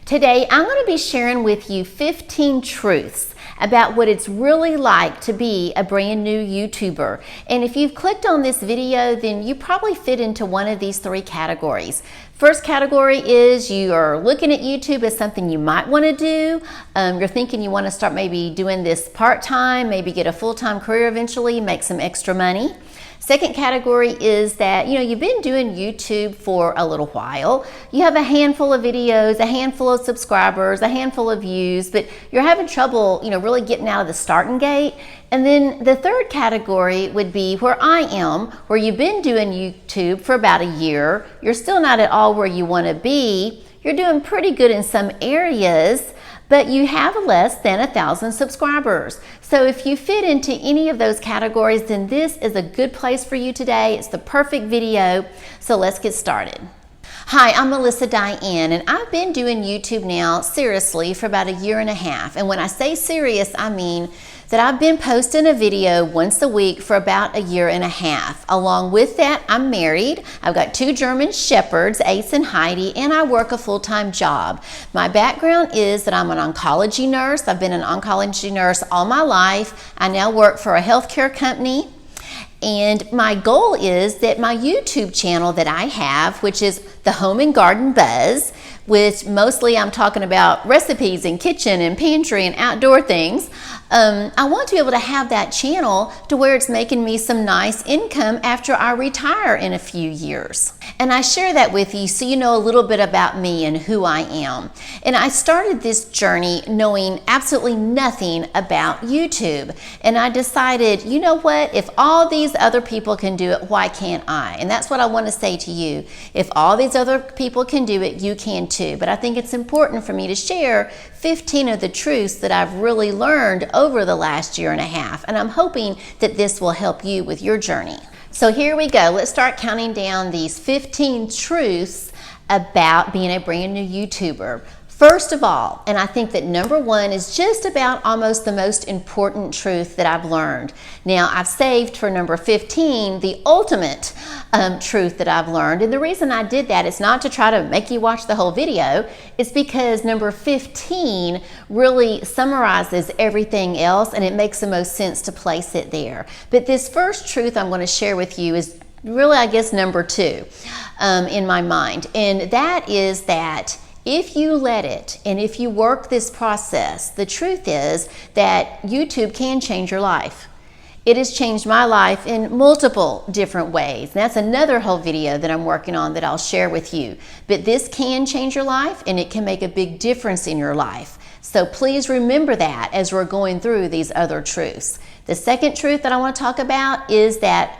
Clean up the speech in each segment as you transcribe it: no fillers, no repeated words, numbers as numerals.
Today, I'm going to be sharing with you 15 truths about what it's really like to be a brand new YouTuber. And if you've clicked on this video, then you probably fit into one of these three categories. First category is you are looking at YouTube as something you might want to do. You're thinking you want to start maybe doing this part-time, maybe get a full-time career eventually, make some extra money. Second category is that, you've been doing YouTube for a little while. You have a handful of videos, a handful of subscribers, a handful of views, but you're having trouble, really getting out of the starting gate. And then the third category would be where I am, where you've been doing YouTube for about a year. You're still not at all where you want to be. You're doing pretty good in some areas, but you have less than 1,000 subscribers. So if you fit into any of those categories, then this is a good place for you today. It's the perfect video. So let's get started. Hi, I'm Melissa Diane, and I've been doing YouTube now seriously for about a year and a half. And when I say serious, I mean that I've been posting a video once a week for about a year and a half. Along with that, I'm married. I've got 2 German Shepherds, Ace and Heidi, and I work a full-time job. My background is that I'm an oncology nurse. I've been an oncology nurse all my life. I now work for a healthcare company. And my goal is that my YouTube channel that I have, which is the Home and Garden Buzz, which mostly I'm talking about recipes and kitchen and pantry and outdoor things. I want to be able to have that channel to where it's making me some nice income after I retire in a few years. And I share that with you so you know a little bit about me and who I am. And I started this journey knowing absolutely nothing about YouTube. And I decided, you know what, if all these other people can do it, why can't I? And that's what I want to say to you. If all these other people can do it, you can too. But I think it's important for me to share 15 of the truths that I've really learned over the last year and a half. And I'm hoping that this will help you with your journey. So here we go. Let's start counting down these 15 truths about being a brand new YouTuber. First of all, and I think that number 1 is just about almost the most important truth that I've learned. Now, I've saved for number 15 the ultimate truth that I've learned. And the reason I did that is not to try to make you watch the whole video. It's because number 15 really summarizes everything else, and it makes the most sense to place it there. But this first truth I'm going to share with you is really, I guess, number 2 in my mind. And that is that if you let it, and if you work this process, the truth is that YouTube can change your life. It has changed my life in multiple different ways. And that's another whole video that I'm working on that I'll share with you. But this can change your life, and it can make a big difference in your life. So please remember that as we're going through these other truths. The second truth that I want to talk about is that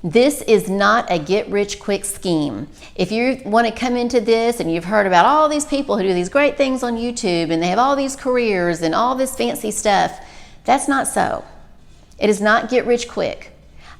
this is not a get-rich-quick scheme. If you want to come into this and you've heard about all these people who do these great things on YouTube and they have all these careers and all this fancy stuff, that's not so. It is not get-rich-quick.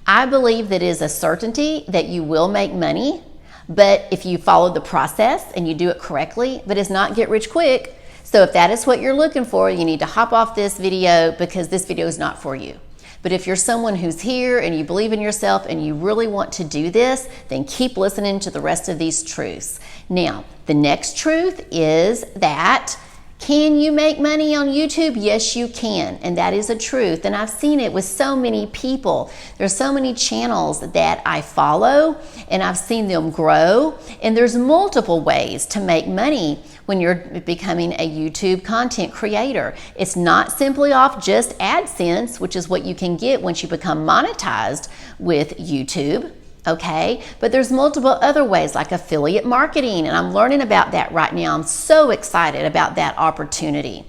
I believe that it is a certainty that you will make money, but if you follow the process and you do it correctly, but it's not get-rich-quick. So if that is what you're looking for, you need to hop off this video because this video is not for you. But if you're someone who's here and you believe in yourself and you really want to do this, then keep listening to the rest of these truths. Now, the next truth is that can you make money on YouTube? Yes, you can. And that is a truth. And I've seen it with so many people. There's so many channels that I follow and I've seen them grow. And there's multiple ways to make money when you're becoming a YouTube content creator. It's not simply off just AdSense, which is what you can get once you become monetized with YouTube. Okay, but there's multiple other ways like affiliate marketing, and I'm learning about that right now. I'm so excited about that opportunity.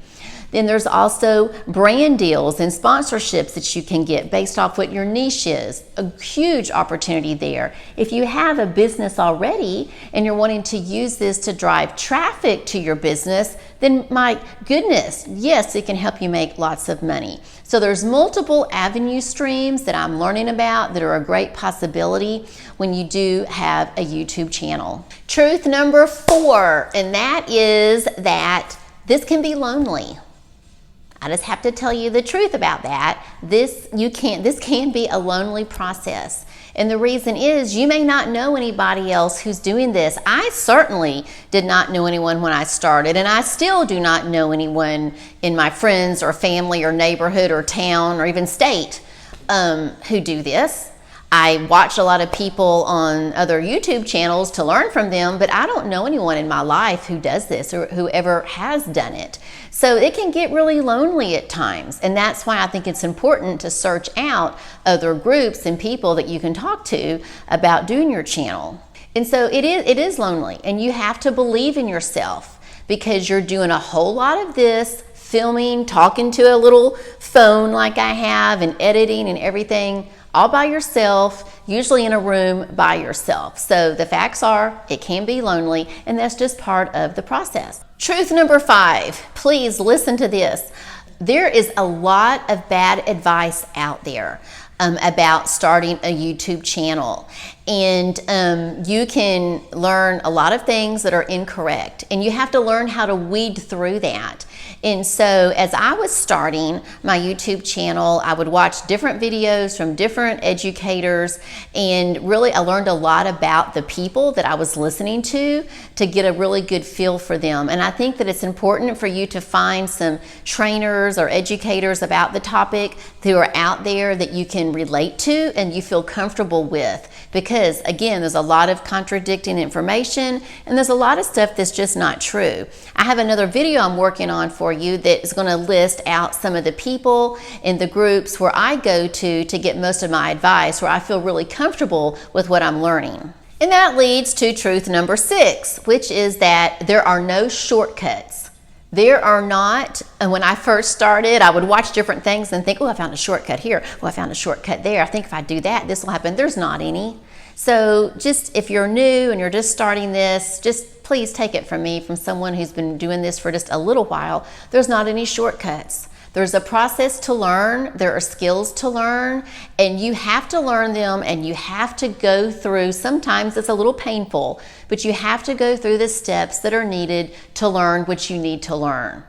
Then there's also brand deals and sponsorships that you can get based off what your niche is. A huge opportunity there. If you have a business already and you're wanting to use this to drive traffic to your business, then my goodness, yes, it can help you make lots of money. So there's multiple avenue streams that I'm learning about that are a great possibility when you do have a YouTube channel. Truth number 4, and that is that this can be lonely. I just have to tell you the truth about that. This can be a lonely process. And the reason is you may not know anybody else who's doing this. I certainly did not know anyone when I started, and I still do not know anyone in my friends or family or neighborhood or town or even state who do this. I watch a lot of people on other YouTube channels to learn from them, but I don't know anyone in my life who does this or who ever has done it. So it can get really lonely at times, and that's why I think it's important to search out other groups and people that you can talk to about doing your channel. And so it is lonely, and you have to believe in yourself because you're doing a whole lot of this, filming, talking to a little phone like I have, and editing and everything all by yourself, usually in a room by yourself. So the facts are, it can be lonely, and that's just part of the process. Truth number 5, please listen to this. There is a lot of bad advice out there about starting a YouTube channel. And you can learn a lot of things that are incorrect, and you have to learn how to weed through that. And so as I was starting my YouTube channel, I would watch different videos from different educators, and really I learned a lot about the people that I was listening to get a really good feel for them. And I think that it's important for you to find some trainers or educators about the topic who are out there that you can relate to and you feel comfortable with. Because again, there's a lot of contradicting information, and there's a lot of stuff that's just not true. I have another video I'm working on for you that is going to list out some of the people in the groups where I go to get most of my advice, where I feel really comfortable with what I'm learning. And that leads to truth number 6, which is that there are no shortcuts. There are not. And when I first started, I would watch different things and think, oh, I found a shortcut here. Oh, I found a shortcut there. I think if I do that, this will happen. There's not any. So just if you're new and you're just starting this, just please take it from me, from someone who's been doing this for just a little while. There's not any shortcuts. There's a process to learn, there are skills to learn, and you have to learn them, and you have to go through, sometimes it's a little painful, but you have to go through the steps that are needed to learn what you need to learn.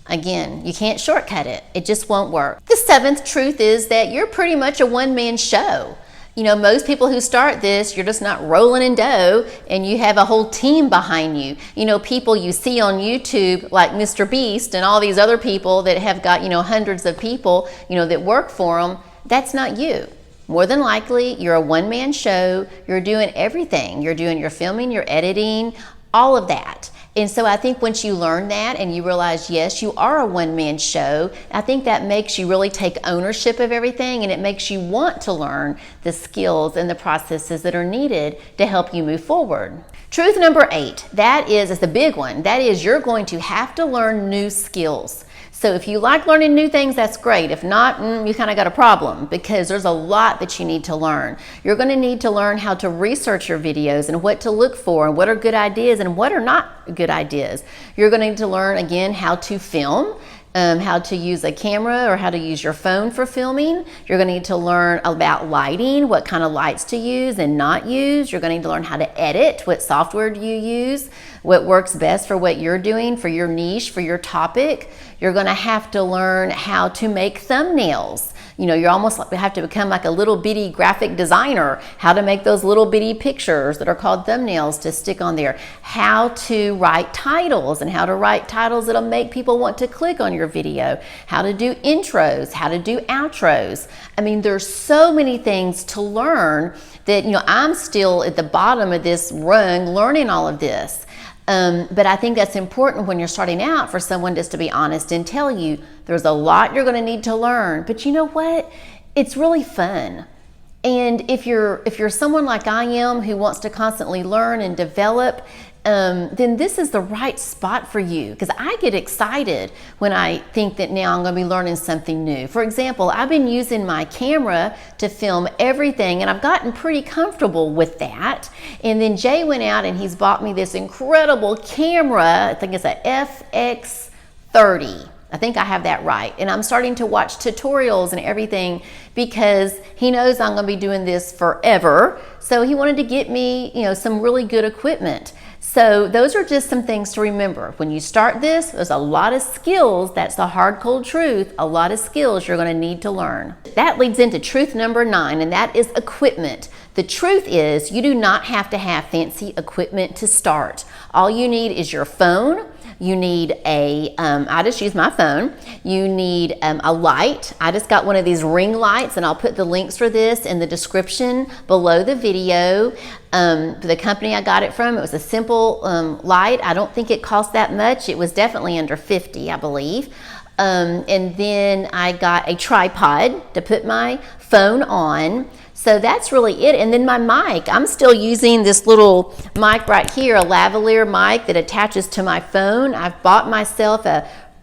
Again, you can't shortcut it. It just won't work. The 7th truth is that you're pretty much a one-man show. You know, most people who start this, you're just not rolling in dough, and you have a whole team behind you. You know, people you see on YouTube like Mr. Beast and all these other people that have got, you know, hundreds of people, you know, that work for them. That's not you. More than likely, you're a one-man show. You're doing everything. You're doing your filming, your editing, all of that. And so I think once you learn that and you realize, yes, you are a one-man show, I think that makes you really take ownership of everything, and it makes you want to learn the skills and the processes that are needed to help you move forward. Truth number 8, that is the big one. That is, you're going to have to learn new skills. So if you like learning new things, that's great. If not, you kind of got a problem, because there's a lot that you need to learn. You're going to need to learn how to research your videos and what to look for and what are good ideas and what are not good ideas. You're going to need to learn, again, how to film, how to use a camera or how to use your phone for filming. You're going to need to learn about lighting, what kind of lights to use and not use. You're going to need to learn how to edit, what software do you use, what works best for what you're doing, for your niche, for your topic. You're going to have to learn how to make thumbnails. You know, you almost have to become like a little bitty graphic designer, how to make those little bitty pictures that are called thumbnails to stick on there, how to write titles and how to write titles that'll make people want to click on your video, how to do intros, how to do outros. I mean, there's so many things to learn that, you know, I'm still at the bottom of this rung learning all of this. But I think that's important when you're starting out for someone just to be honest and tell you there's a lot you're going to need to learn. But you know what? It's really fun. And if you're someone like I am who wants to constantly learn and develop, then this is the right spot for you, because I get excited when I think that now I'm going to be learning something new. For example, I've been using my camera to film everything, and I've gotten pretty comfortable with that. And then Jay went out and he's bought me this incredible camera. I think it's a FX30. I think I have that right. And I'm starting to watch tutorials and everything because he knows I'm going to be doing this forever. So he wanted to get me, you know, some really good equipment. So those are just some things to remember. When you start this, there's a lot of skills. That's the hard, cold truth. A lot of skills you're going to need to learn. That leads into truth number 9, and that is equipment. The truth is you do not have to have fancy equipment to start. All you need is your phone. You need I just use my phone. You need a light. I just got one of these ring lights, and I'll put the links for this in the description below the video. The company I got it from, it was a simple light. I don't think it cost that much. It was definitely under $50, I believe. And then I got a tripod to put my phone on. So that's really it. And then my mic, I'm still using this little mic right here, a lavalier mic that attaches to my phone. I've bought myself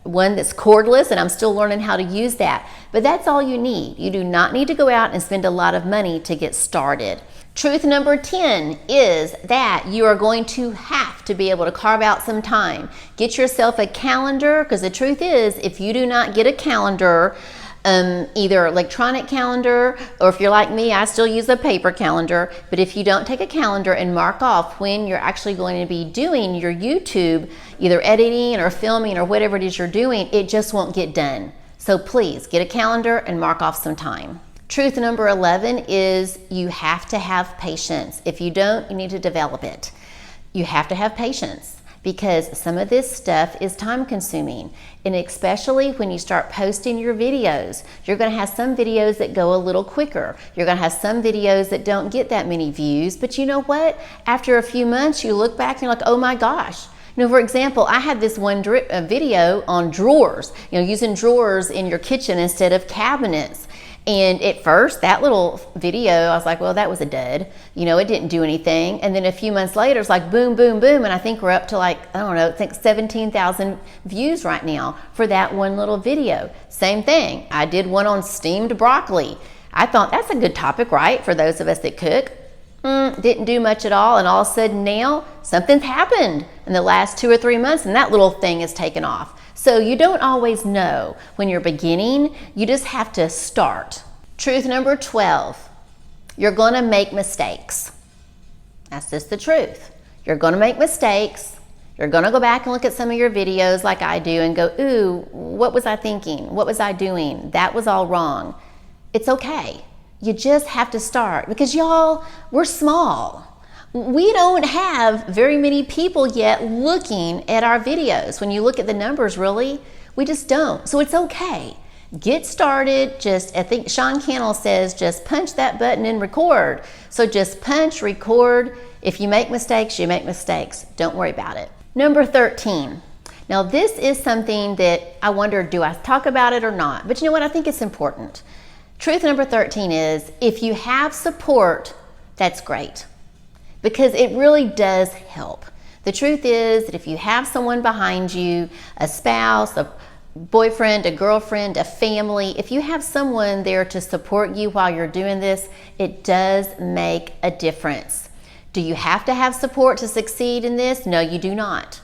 one that's cordless, and I'm still learning how to use that. But that's all you need. You do not need to go out and spend a lot of money to get started. Truth number 10 is that you are going to have to be able to carve out some time. Get yourself a calendar, because the truth is, if you do not get a calendar, either electronic calendar, or if you're like me, I still use a paper calendar. But if you don't take a calendar and mark off when you're actually going to be doing your YouTube, either editing or filming or whatever it is you're doing, it just won't get done. So please get a calendar and mark off some time. Truth number 11 is you have to have patience. If you don't, you need to develop it. You have to have patience, because some of this stuff is time consuming. And especially when you start posting your videos, you're going to have some videos that go a little quicker. You're going to have some videos that don't get that many views. But you know what? After a few months, you look back and you're like, oh my gosh. You know, for example, I had this one video on drawers, using drawers in your kitchen instead of cabinets. And at first, that little video, I was like, well, that was a dud. It didn't do anything. And then a few months later, it's like boom, boom, boom. And I think we're up to I think 17,000 views right now for that one little video. Same thing. I did one on steamed broccoli. I thought that's a good topic, right? For those of us that cook. Didn't do much at all. And all of a sudden now, something's happened in the last 2 or 3 months, and that little thing is taken off. So you don't always know when you're beginning. You just have to start. Truth number 12, you're going to make mistakes. That's just the truth. You're going to make mistakes. You're going to go back and look at some of your videos like I do and go, ooh, what was I thinking? What was I doing? That was all wrong. It's okay. You just have to start, because y'all, we're small. We don't have very many people yet looking at our videos. When you look at the numbers, really, we just don't. So it's okay. Get started. I think Sean Cannell says, just punch that button and record. So just punch, record. If you make mistakes, you make mistakes. Don't worry about it. Number 13. Now this is something that I wonder, do I talk about it or not? But you know what? I think it's important. Truth number 13 is, if you have support, that's great. Because it really does help. The truth is that if you have someone behind you, a spouse, a boyfriend, a girlfriend, a family, if you have someone there to support you while you're doing this, it does make a difference. Do you have to have support to succeed in this? No, you do not.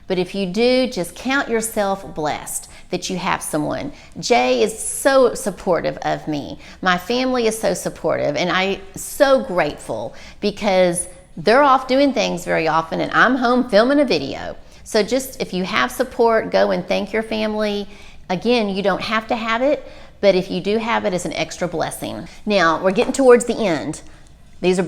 But if you do, just count yourself blessed that you have someone. Jay is so supportive of me. My family is so supportive, and I'm so grateful, because they're off doing things very often and I'm home filming a video. So just, if you have support, go and thank your family. Again, you don't have to have it, but if you do have it, it's an extra blessing. Now, we're getting towards the end. These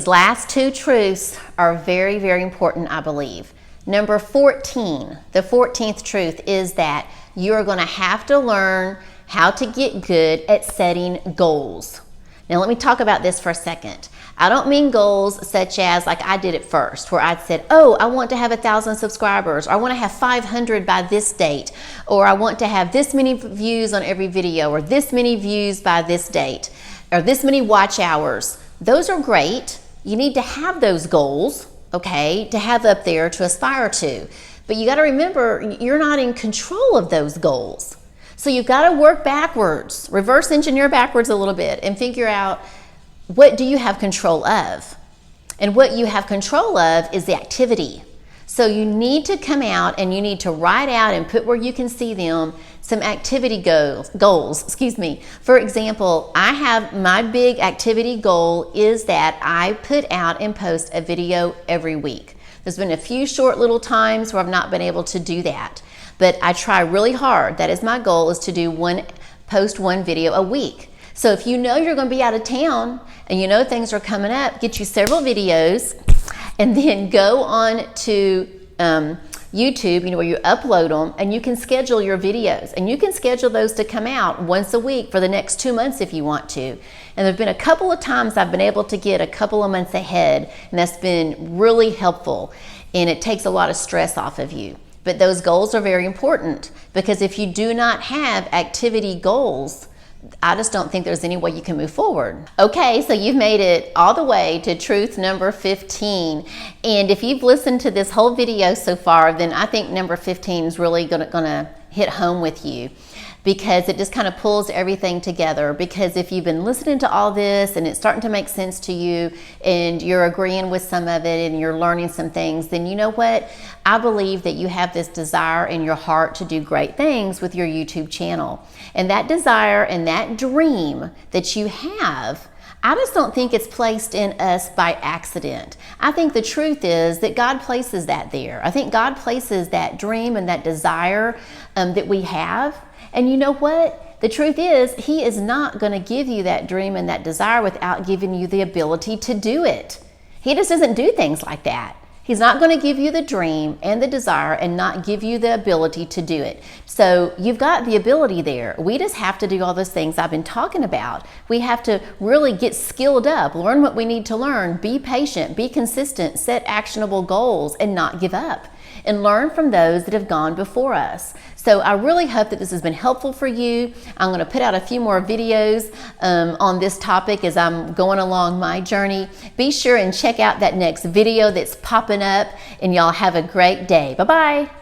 last 2 truths are very, very important, I believe. Number 14, the 14th truth is that you're going to have to learn how to get good at setting goals. Now, let me talk about this for a second. I don't mean goals such as like I did at first, where I said, oh, I want to have 1,000 subscribers, or I want to have 500 by this date, or I want to have this many views on every video, or this many views by this date, or this many watch hours. Those are great. You need to have those goals, okay, to have up there to aspire to. But you got to remember, you're not in control of those goals. So you've got to work backwards, reverse engineer backwards a little bit, and figure out, what do you have control of? And what you have control of is the activity. So you need to come out and you need to write out and put where you can see them some activity goals. For example, I have my big activity goal is that I put out and post a video every week. There's been a few short little times where I've not been able to do that, but I try really hard. That is my goal, is to post one video a week. So if you know you're going to be out of town and you know things are coming up, get you several videos and then go on to YouTube, where you upload them, and you can schedule your videos, and you can schedule those to come out once a week for the next 2 months if you want to. And there've been a couple of times I've been able to get a couple of months ahead, and that's been really helpful, and it takes a lot of stress off of you. But those goals are very important, because if you do not have activity goals, I just don't think there's any way you can move forward. Okay, so you've made it all the way to truth number 15. And if you've listened to this whole video so far, then I think number 15 is really gonna hit home with you, because it just kind of pulls everything together. Because if you've been listening to all this and it's starting to make sense to you and you're agreeing with some of it and you're learning some things, then you know what? I believe that you have this desire in your heart to do great things with your YouTube channel. And that desire and that dream that you have, I just don't think it's placed in us by accident. I think the truth is that God places that there. I think God places that dream and that desire that we have. And you know what? The truth is, He is not going to give you that dream and that desire without giving you the ability to do it. He just doesn't do things like that. He's not going to give you the dream and the desire and not give you the ability to do it. So you've got the ability there. We just have to do all those things I've been talking about. We have to really get skilled up, learn what we need to learn, be patient, be consistent, set actionable goals, and not give up, and learn from those that have gone before us. So I really hope that this has been helpful for you. I'm going to put out a few more videos on this topic as I'm going along my journey. Be sure and check out that next video that's popping up, and y'all have a great day. Bye-bye.